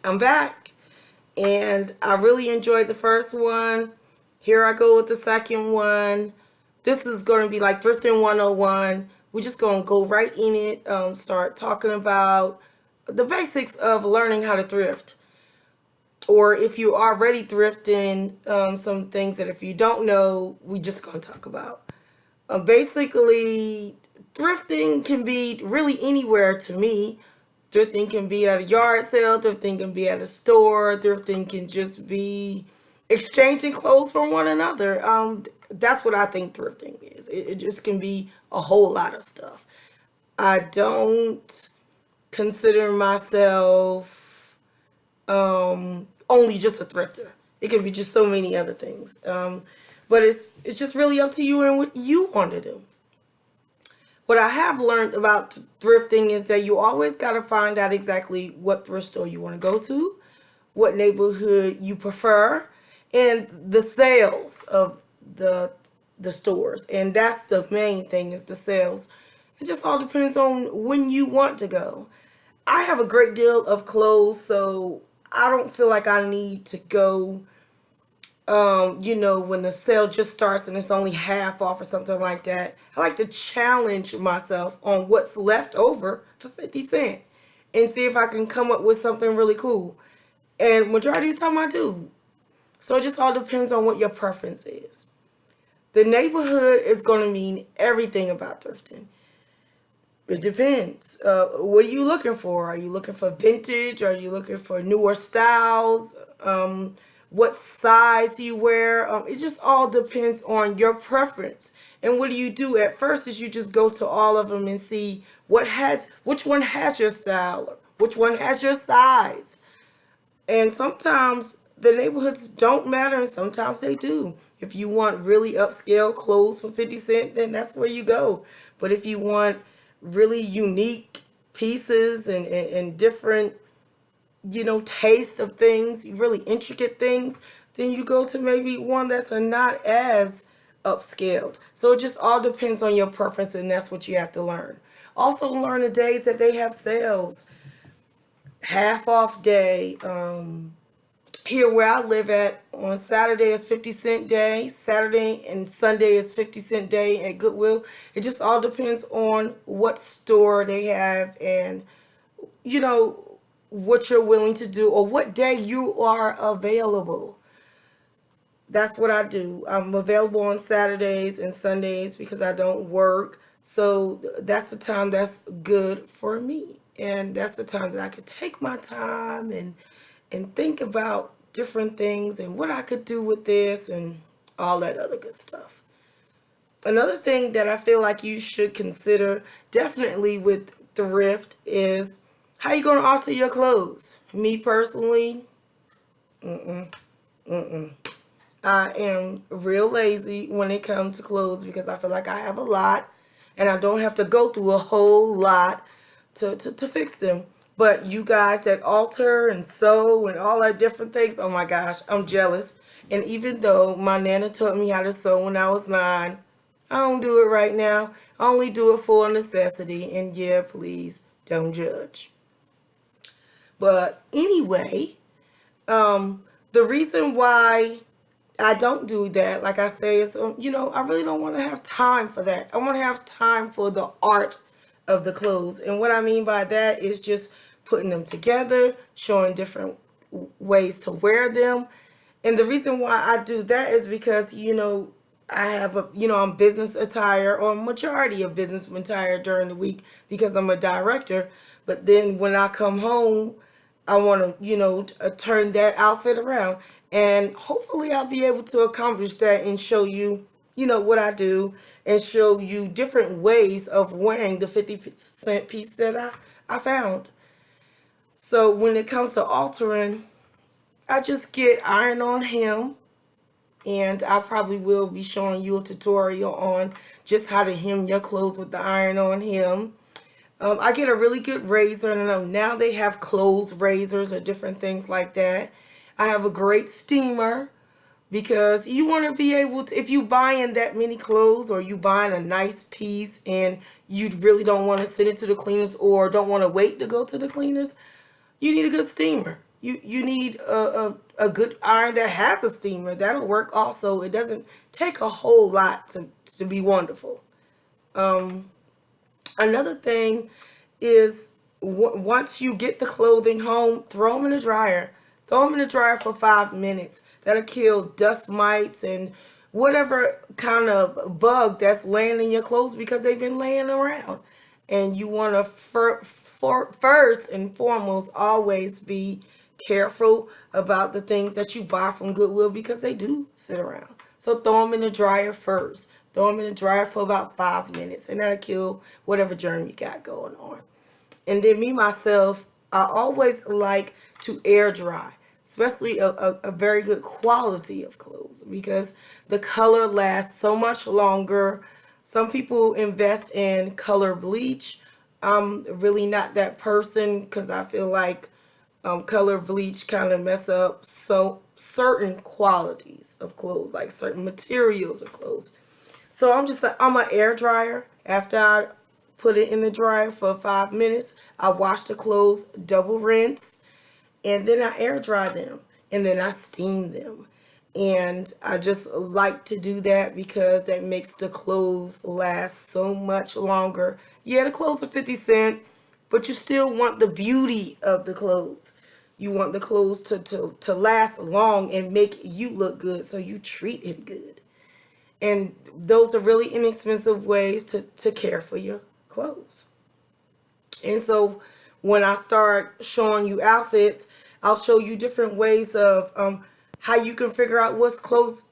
I'm back, and I really enjoyed the first one. Here I go with the second one. This is going to be like Thrifting 101. We're just going to go right in it, start talking about the basics of learning how to thrift. Or if you are already thrifting, some things that if you don't know, we just going to talk about. Basically, thrifting can be really anywhere to me. Thrifting can be at a yard sale, thrifting can be at a store, thrifting can just be exchanging clothes from one another. That's what I think thrifting is. It just can be a whole lot of stuff. I don't consider myself only just a thrifter. It can be just so many other things. But it's just really up to you and what you want to do. What I have learned about thrifting is that you always got to find out exactly what thrift store you want to go to, what neighborhood you prefer, and the sales of the stores. And that's the main thing, is the sales. It just all depends on when you want to go. I have a great deal of clothes, so I don't feel like I need to go, when the sale just starts and it's only half off or something like that. I like to challenge myself on what's left over for 50 cents and see if I can come up with something really cool. And majority of the time I do. So it just all depends on what your preference is. The neighborhood is going to mean everything about thrifting. It depends. What are you looking for? Are you looking for vintage? Are you looking for newer styles? What size do you wear? It just all depends on your preference. And what do you do at first is you just go to all of them and see which one has your style, which one has your size. And sometimes the neighborhoods don't matter, and sometimes they do. If you want really upscale clothes for 50 cents, then that's where you go. But if you want really unique pieces and different, taste of things, really intricate things, then you go to maybe one that's not as upscaled. So it just all depends on your preference, and that's what you have to learn. Also, learn the days that they have sales, half off day. Here where I live at, on Saturday is 50 cent day. Saturday and Sunday is 50 cent day at Goodwill. It just all depends on what store they have, and you know what you're willing to do or what day you are available. That's what I do. I'm available on Saturdays and Sundays because I don't work. So that's the time that's good for me. And that's the time that I could take my time and think about different things and what I could do with this and all that other good stuff. Another thing that I feel like you should consider definitely with thrift is how you going to alter your clothes. Me personally, mm-mm, mm-mm. I am real lazy when it comes to clothes because I feel like I have a lot and I don't have to go through a whole lot to fix them. But you guys that alter and sew and all that different things, oh my gosh, I'm jealous. And even though my nana taught me how to sew when I was 9, I don't do it right now. I only do it for necessity. And yeah, please don't judge. But anyway, the reason why I don't do that, like I say, is, I really don't want to have time for that. I want to have time for the art of the clothes. And what I mean by that is just putting them together, showing different ways to wear them. And the reason why I do that is because, I have I'm business attire, or majority of business attire during the week because I'm a director. But then when I come home, I want to, turn that outfit around. And hopefully I'll be able to accomplish that and show you, what I do, and show you different ways of wearing the 50 cent piece that I found. So when it comes to altering, I just get iron on hem, and I probably will be showing you a tutorial on just how to hem your clothes with the iron on hem. I get a really good razor, and I know now they have clothes razors or different things like that. I have a great steamer because you want to be able to, if you buying that many clothes or you buying a nice piece and you really don't want to send it to the cleaners or don't want to wait to go to the cleaners, you need a good steamer. You need a good iron that has a steamer. That'll work also. It doesn't take a whole lot to be wonderful. Um, Another thing is once you get the clothing home, throw them in the dryer. Throw them in the dryer for 5 minutes. That'll kill dust mites and whatever kind of bug that's laying in your clothes because they've been laying around. And you want to first and foremost always be careful about the things that you buy from Goodwill because they do sit around. So throw them in the dryer first. Throw them in the dryer for about 5 minutes, and that'll kill whatever germ you got going on. And then me myself, I always like to air dry, especially a very good quality of clothes because the color lasts so much longer. Some people invest in color bleach. I'm really not that person because I feel like color bleach kind of mess up so certain qualities of clothes, like certain materials of clothes. So I'm an air dryer. After I put it in the dryer for 5 minutes, I wash the clothes, double rinse, and then I air dry them, and then I steam them. And I just like to do that because that makes the clothes last so much longer. Yeah, the clothes are 50 cents, but you still want the beauty of the clothes. You want the clothes to last long and make you look good, so you treat it good. And those are really inexpensive ways to care for your clothes. And so when I start showing you outfits, I'll show you different ways of how you can figure out what's clothes,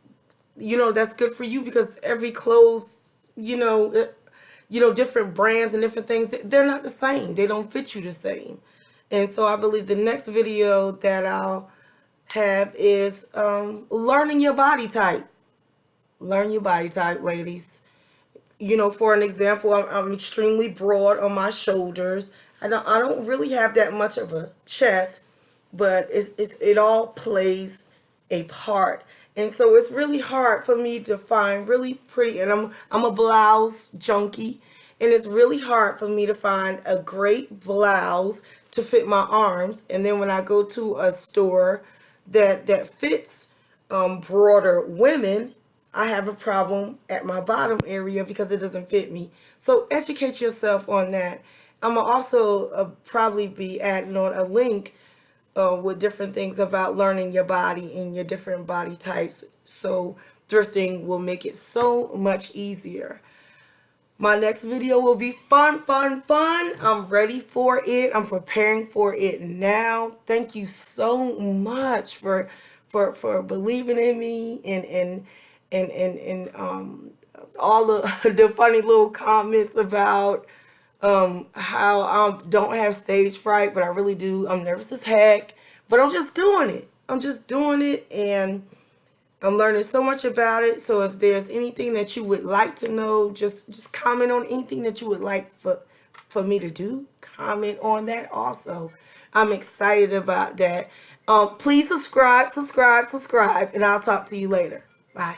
that's good for you because every clothes, different brands and different things, they're not the same. They don't fit you the same. And so I believe the next video that I'll have is learning your body type. Learn your body type, ladies. For an example, I'm extremely broad on my shoulders. I don't really have that much of a chest, but it all plays a part. And so it's really hard for me to find really pretty, and I'm a blouse junkie, and it's really hard for me to find a great blouse to fit my arms. And then when I go to a store that fits broader women, I have a problem at my bottom area because it doesn't fit me. So educate yourself on that. I'm going to also probably be adding on a link with different things about learning your body and your different body types. So thrifting will make it so much easier. My next video will be fun, fun, fun. I'm ready for it. I'm preparing for it now. Thank you so much for believing in me and all the funny little comments about how I don't have stage fright, but I really do. I'm nervous as heck, but I'm just doing it. I'm just doing it, and I'm learning so much about it. So if there's anything that you would like to know, just comment on anything that you would like for me to do. Comment on that also. I'm excited about that. Please subscribe, and I'll talk to you later. Bye.